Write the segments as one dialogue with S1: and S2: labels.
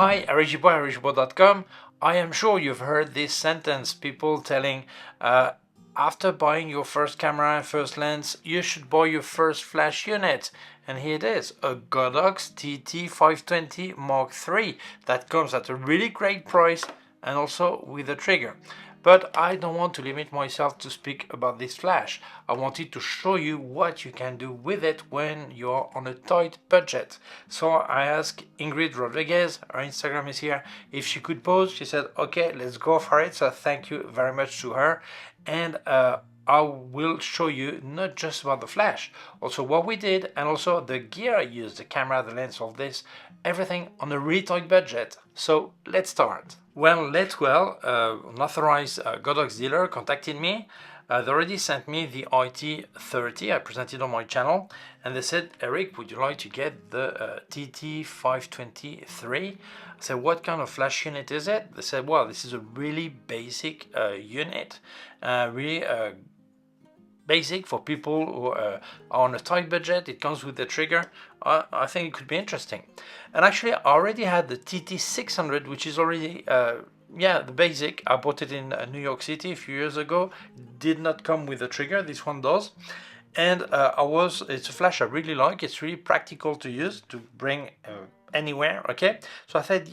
S1: Hi, Gibaud.com. I am sure you've heard this sentence, people telling, after buying your first camera and first lens, you should buy your first flash unit. And here it is, a Godox TT520III that comes at a really great price and also with a trigger. But I don't want to limit myself to speak about this flash. I wanted to show you what you can do with it when you're on a tight budget. So I asked Ingrid Rodriguez, her Instagram is here, if she could pose. She said, okay, let's go for it. So thank you very much to her. And I will show you not just about the flash, also what we did, and also the gear I used, the camera, the lens, all this, everything on a really tight budget. So let's start. Well, an authorized Godox dealer contacted me. They already sent me the IT30 I presented on my channel, and they said, Eric, would you like to get the TT520III? I said, what kind of flash unit is it? They said, well, this is a really basic unit, really basic for people who are on a tight budget. It comes with the trigger. I think it could be interesting. And actually, I already had the TT600, which is already the basic. I bought it in New York City a few years ago. Did not come with a trigger. This one does. And it's a flash I really like. It's really practical to use, to bring anywhere, okay? So I said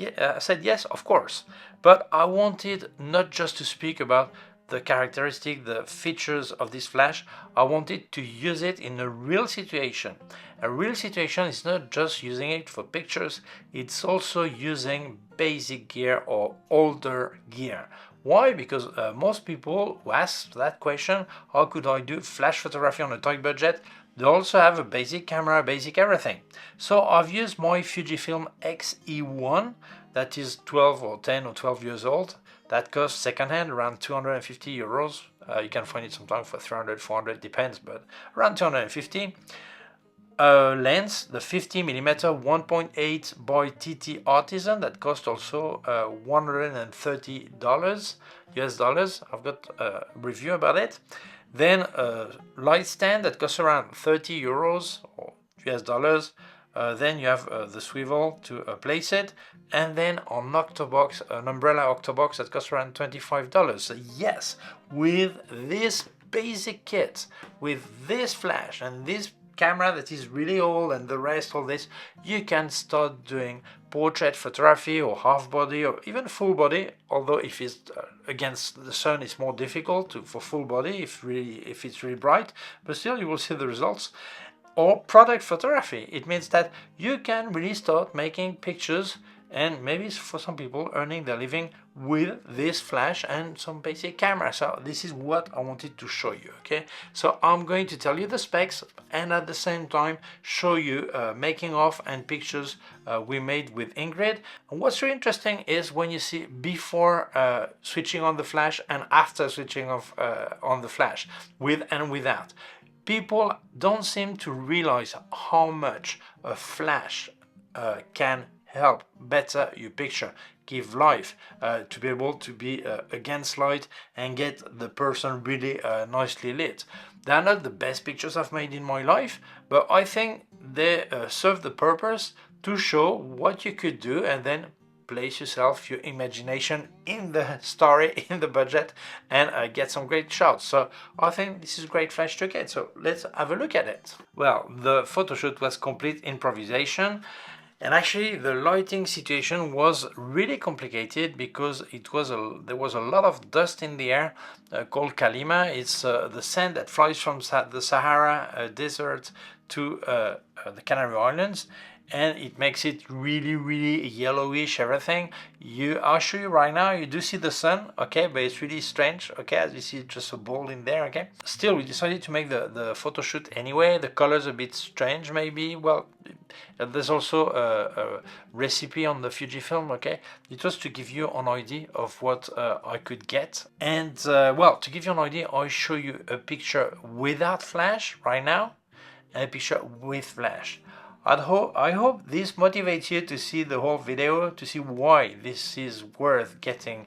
S1: yes, of course. But I wanted not just to speak about the characteristic, the features of this flash. I wanted to use it in a real situation. A real situation is not just using it for pictures, it's also using basic gear or older gear. Why? Because most people who ask that question, how could I do flash photography on a tight budget? They also have a basic camera, basic everything. So I've used my Fujifilm X-E1 that is 12 or 10 or 12 years old. That costs secondhand around 250 euros. You can find it sometimes for 300, 400, depends, but around 250. Lens, the 50mm 1.8 by TT Artisan, that cost also $130 US dollars. I've got a review about it. Then a light stand that costs around 30 euros or US dollars. Then you have the swivel to place it, and then on Octobox, an umbrella Octobox that costs around $25. So yes, with this basic kit, with this flash and this camera that is really old and the rest, all this, you can start doing portrait photography or half body or even full body, although if it's against the sun it's more difficult for full body if it's really bright, but still you will see the results. Or product photography. It means that you can really start making pictures and maybe for some people earning their living with this flash and some basic camera. So this is what I wanted to show you, okay? So I'm going to tell you the specs and at the same time show you making of and pictures we made with Ingrid. And what's really interesting is when you see before switching on the flash and after switching off on the flash, with and without. People don't seem to realize how much a flash can help better your picture, give life, to be able to be against light and get the person really nicely lit. They're not the best pictures I've made in my life, but I think they serve the purpose to show what you could do and then place yourself, your imagination in the story, in the budget, and get some great shots. So I think this is a great flash to get. So let's have a look at it. Well, the photo shoot was complete improvisation. And actually the lighting situation was really complicated because there was a lot of dust in the air called kalima. It's the sand that flies from the Sahara desert to the Canary Islands. And it makes it really, really yellowish, everything. I'll show you right now, you do see the sun, okay, but it's really strange, okay, as you see just a ball in there, okay. Still, we decided to make the photo shoot anyway. The color's a bit strange, maybe. Well, there's also a recipe on the Fujifilm, okay. It was to give you an idea of what I could get. And, well, to give you an idea, I'll show you a picture without flash right now, and a picture with flash. I hope this motivates you to see the whole video, to see why this is worth getting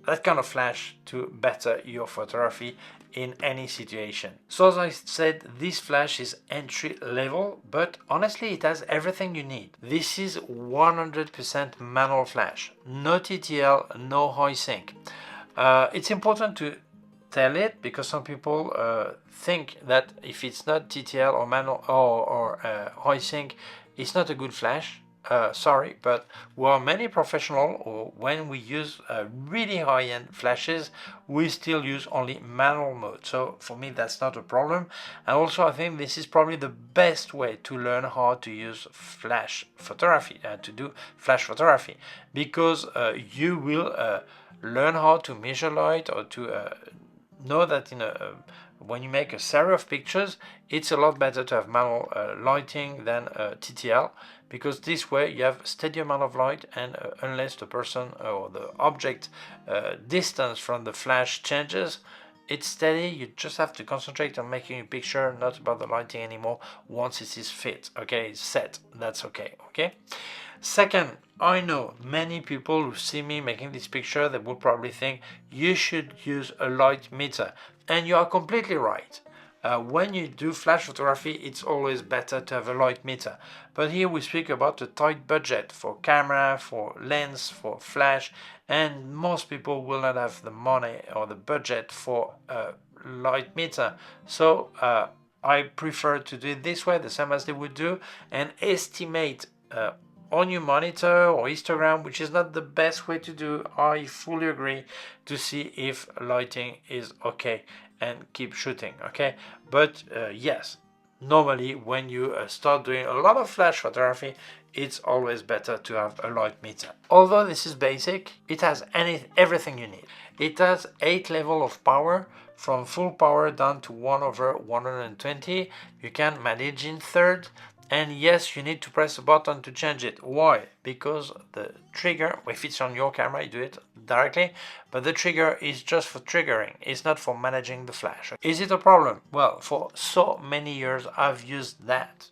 S1: that kind of flash to better your photography in any situation. So as I said, this flash is entry level, but honestly it has everything you need. This is 100% manual flash, no TTL, no high sync. It's important to tell it because some people think that if it's not TTL or manual or high sync, it's not a good flash. Sorry, but we are many professionals, or when we use really high-end flashes, we still use only manual mode. So for me, that's not a problem. And also, I think this is probably the best way to learn how to use flash photography, to do flash photography, because you will learn how to measure light, or to know that when you make a series of pictures, it's a lot better to have manual lighting than TTL, because this way you have steady amount of light, and unless the person or the object distance from the flash changes, it's steady. You just have to concentrate on making a picture, not about the lighting anymore. Once it is fit, okay, it's set, that's okay. Second, I know many people who see me making this picture, they will probably think you should use a light meter, and you are completely right. When you do flash photography, it's always better to have a light meter. But here we speak about a tight budget for camera, for lens, for flash, and most people will not have the money or the budget for a light meter. So I prefer to do it this way, the same as they would do, and estimate on your monitor or histogram, which is not the best way to do. I fully agree, to see if lighting is okay and keep shooting, okay? But yes, normally when you start doing a lot of flash photography, it's always better to have a light meter. Although this is basic, it has everything you need. It has 8 levels of power, from full power down to 1/120. You can manage in third. And yes, you need to press a button to change it. Why? Because the trigger, if it's on your camera, you do it directly, but the trigger is just for triggering. It's not for managing the flash. Is it a problem? Well, for so many years, I've used that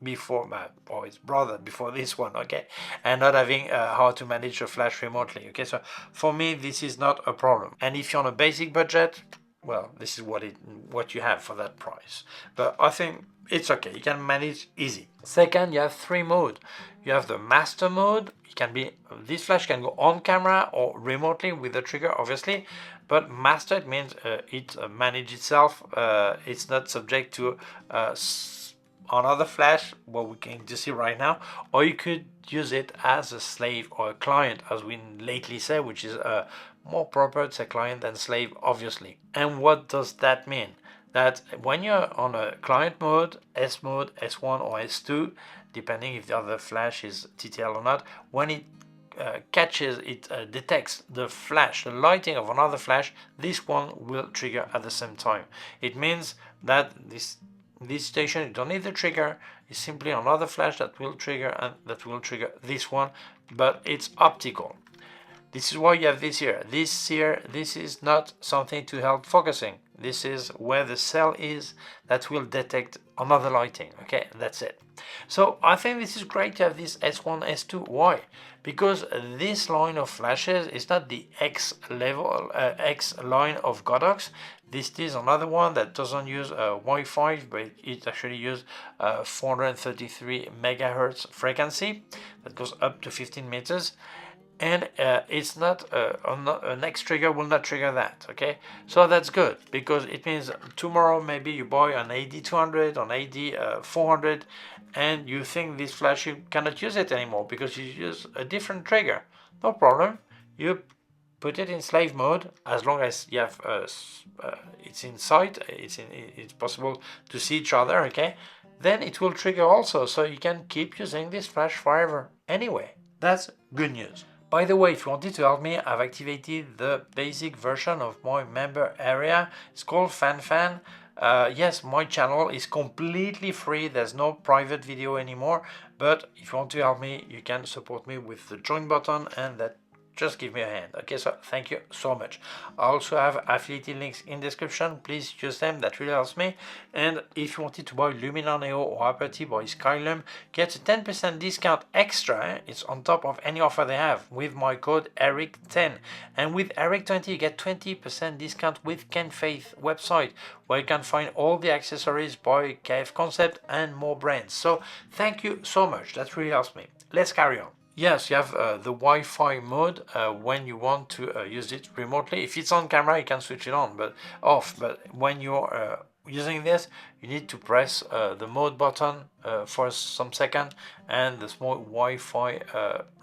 S1: before, or its brother before this one, okay? And not having how to manage a flash remotely, okay? So for me, this is not a problem. And if you're on a basic budget, well, this is what you have for that price. But I think it's okay, you can manage easy. Second, you have 3 modes. You have the master mode. It can be, this flash can go on camera or remotely with the trigger, obviously. But master, it means it manages itself. It's not subject to another flash, what we can see right now, or you could use it as a slave or a client, as we lately say, which is more proper to say client than slave, obviously. And what does that mean? That when you're on a client mode, S1 or S2, depending if the other flash is TTL or not, when it detects the flash, the lighting of another flash, this one will trigger at the same time. It means that this station, you don't need the trigger, it's simply another flash that will trigger, and that will trigger this one, but it's optical. This is why you have this here. This is not something to help focusing. This is where the cell is that will detect another lighting. Okay, that's it. So I think this is great to have this S1, S2. Why? Because this line of flashes is not the X line of Godox. This is another one that doesn't use Wi-Fi, but it actually uses 433 megahertz frequency that goes up to 15 meters. And it's not an X trigger will not trigger that, okay? So that's good, because it means tomorrow maybe you buy an AD200, an AD400, and you think this flash, you cannot use it anymore because you use a different trigger. No problem. You put it in slave mode, as long as you have it's in sight, it's possible to see each other, okay? Then it will trigger also, so you can keep using this flash forever anyway. That's good news. By the way, if you wanted to help me, I've activated the basic version of my member area. It's called FanFan. Yes, my channel is completely free. There's no private video anymore. But if you want to help me, you can support me with the join button, and that just give me a hand. Okay, so thank you so much. I also have affiliate links in description. Please use them, that really helps me. And if you wanted to buy Luminar Neo or Hyper-T by Skylum, get a 10% discount extra. It's on top of any offer they have with my code ERIC10. And with ERIC20 you get 20% discount with Kenfaith website, where you can find all the accessories by K&F Concept and more brands. So thank you so much, that really helps me. Let's carry on. Yes, you have the Wi-Fi mode when you want to use it remotely. If it's on camera, you can switch it on, but off. But when you're using this, you need to press the mode button for some second, and the small Wi-Fi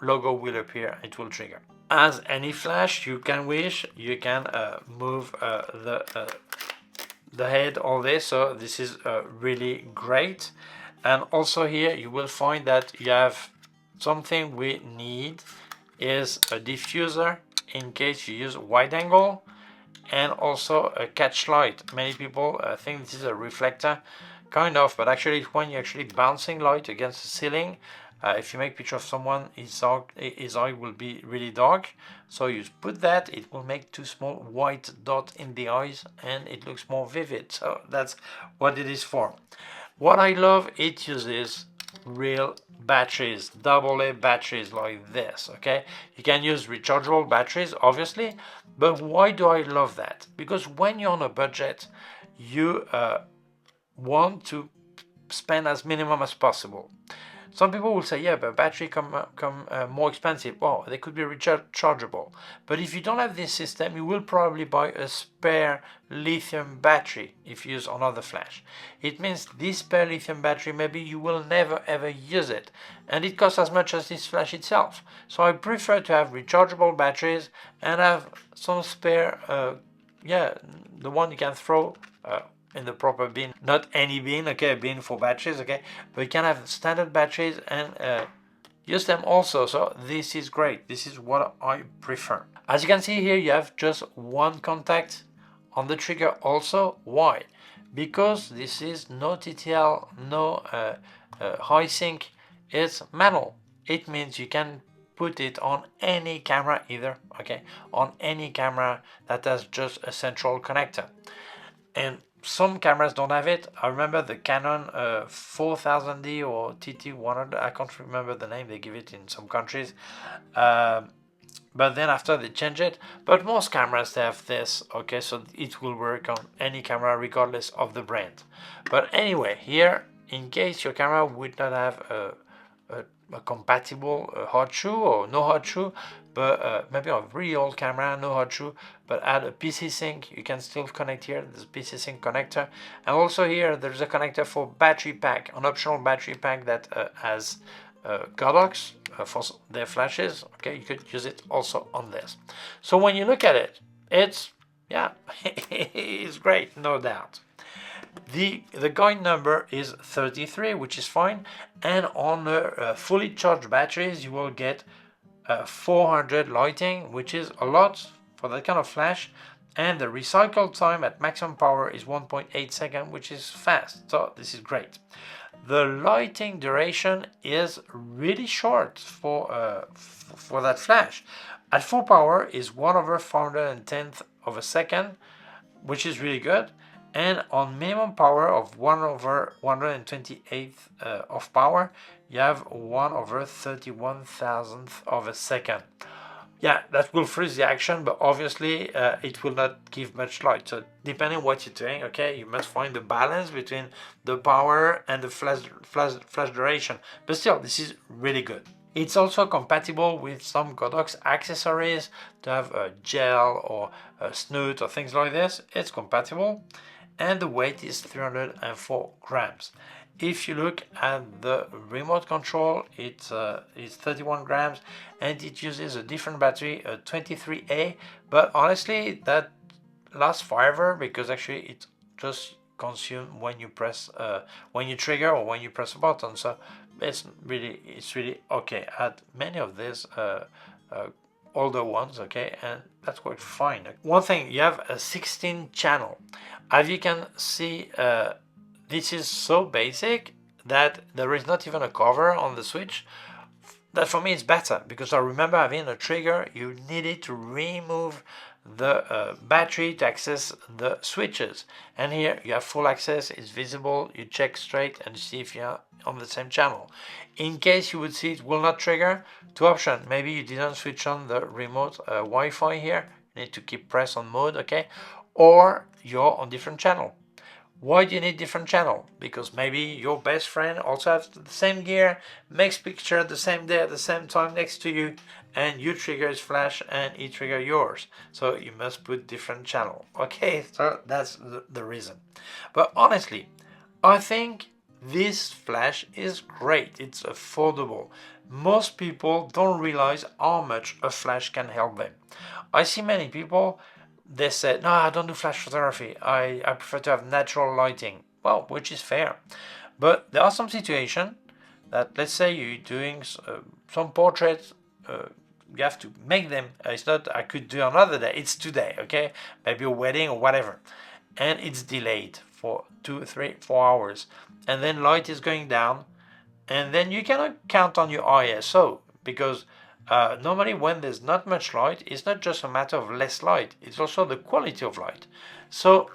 S1: logo will appear. It will trigger. As any flash you can wish, you can move the head all this. So this is really great. And also here you will find that you have something we need is a diffuser in case you use wide angle, and also a catch light. Many people think this is a reflector, kind of, but actually when you're actually bouncing light against the ceiling, if you make a picture of someone, his eye will be really dark. So you put that, it will make two small white dots in the eyes and it looks more vivid. So that's what it is for. What I love, it uses real batteries, AA batteries like this. Okay, you can use rechargeable batteries obviously, but why do I love that? Because when you're on a budget, you want to spend as minimum as possible. Some people will say, yeah, but battery come more expensive. Well, they could be rechargeable. But if you don't have this system, you will probably buy a spare lithium battery if you use another flash. It means this spare lithium battery, maybe you will never ever use it. And it costs as much as this flash itself. So I prefer to have rechargeable batteries and have some spare, the one you can throw in the proper bin, not any bin, okay, a bin for batteries, okay, but you can have standard batteries and use them also. So this is great. This is what I prefer. As you can see here, you have just one contact on the trigger also. Why? Because this is no TTL, no high sync, it's metal. It means you can put it on any camera either, okay, on any camera that has just a central connector. And some cameras don't have it. I remember the Canon 4000D or TT100, I can't remember the name, they give it in some countries. But then after they change it. But most cameras they have this, okay, so it will work on any camera regardless of the brand. But anyway, here, in case your camera would not have a compatible hot shoe or no hot shoe, but maybe a really old camera, no hot shoe, but add a PC sync, you can still connect here, this PC sync connector. And also here there's a connector for battery pack, an optional battery pack that has Godox for their flashes. Okay, you could use it also on this. So when you look at it, it's, yeah, it's great, no doubt. The guide number is 33, which is fine, and on the fully charged batteries you will get 400 lighting, which is a lot for that kind of flash, and the recycle time at maximum power is 1.8 seconds, which is fast, so this is great. The lighting duration is really short for that flash. At full power is 1/410th of a second, which is really good. And on minimum power of 1/128th of power, you have 1/31,000th of a second. Yeah, that will freeze the action, but obviously it will not give much light. So depending on what you're doing, okay, you must find the balance between the power and the flash duration. But still, this is really good. It's also compatible with some Godox accessories to have a gel or a snoot or things like this. It's compatible. And the weight is 304 grams. If you look at the remote control, it's 31 grams, and it uses a different battery, a 23A, but honestly that lasts forever because actually it just consumes when you press, when you trigger or when you press a button. So it's really okay. I had many of these older ones, okay, and that's quite fine. One thing, you have a 16 channel. As you can see, this is so basic that there is not even a cover on the switch. that for me is better, because I remember having a trigger, you needed to remove the battery to access the switches, and here you have full access, it's visible, you check straight and see if you're on the same channel. In case you would see it will not trigger, two options: maybe you didn't switch on the remote Wi-Fi here, you need to keep press on mode, okay, or you're on different channel. Why do you need different channel? Because maybe your best friend also has the same gear, makes picture the same day at the same time next to you, and you trigger his flash and he trigger yours. So you must put different channel. Okay, so that's the reason. But honestly, I think this flash is great. It's affordable. Most people don't realize how much a flash can help them. I see many people, they say, no, I don't do flash photography. I prefer to have natural lighting. Well, which is fair. But there are some situations that, let's say you're doing some portraits, you have to make them. It's not, I could do another day. It's today, okay? Maybe a wedding or whatever. And it's delayed for 2, 3, 4 hours. And then light is going down. And then you cannot count on your ISO, because normally when there's not much light, it's not just a matter of less light, it's also the quality of light. So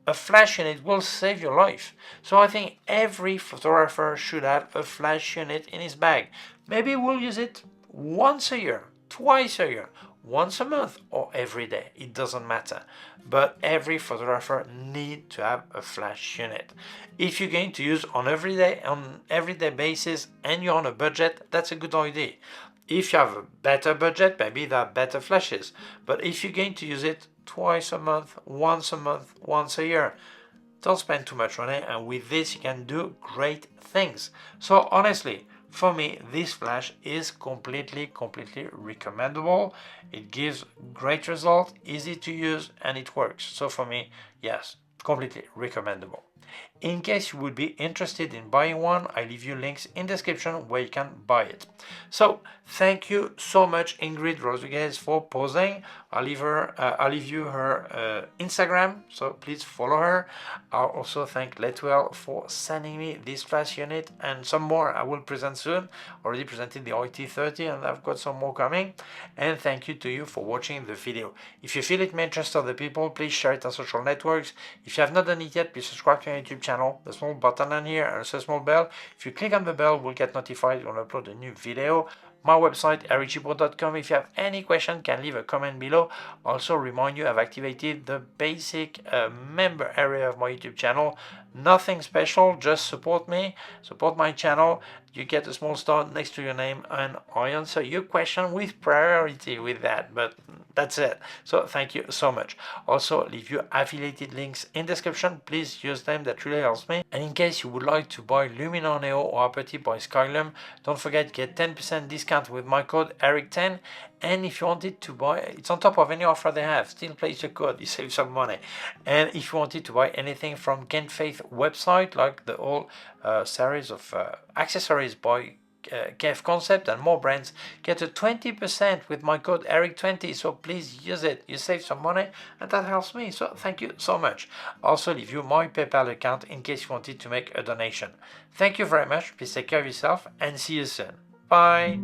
S1: a flash unit will save your life. So I think every photographer should have a flash unit in his bag. Maybe we'll use it once a year, twice a year, once a month, or every day. It doesn't matter. But every photographer needs to have a flash unit. If you're going to use on everyday basis and you're on a budget, that's a good idea. If you have a better budget, maybe there are better flashes. But if you're going to use it twice a month, once a year, don't spend too much money, and with this you can do great things. So honestly, for me, this flash is completely recommendable. It gives great result, easy to use, and it works. So for me, yes, completely recommendable. In case you would be interested in buying one, I leave you links in the description where you can buy it. So thank you so much, Ingrid Rodriguez, for posing. I'll leave you her Instagram, so please follow her. I'll also thank Letwell for sending me this flash unit and some more I will present soon. Already presented the IT30 and I've got some more coming. And thank you to you for watching the video. If you feel it may interest other people, please share it on social networks. If you have not done it yet, please subscribe to my YouTube channel. The small button on here and also a small bell. If you click on the bell, we'll get notified when I upload a new video. My website, ericgibaud.com. If you have any question, can leave a comment below. Also remind you, I've activated the basic member area of my YouTube channel. Nothing special, just support me, support my channel. You get a small star next to your name and I answer your question with priority with that, but that's it. So thank you so much. Also leave you affiliated links in description. Please use them, that really helps me. And in case you would like to buy Luminar Neo or Aperty by Skylum, don't forget to get 10% discount with my code ERIC10. And if you wanted to buy, it's on top of any offer they have, still place your code, you save some money. And if you wanted to buy anything from K&F website, like the whole series of accessories by K&F Concept and more brands, get a 20% with my code ERIC20. So please use it, you save some money and that helps me, so thank you so much. Also leave you my PayPal account in case you wanted to make a donation. Thank you very much, please take care of yourself and see you soon. Bye.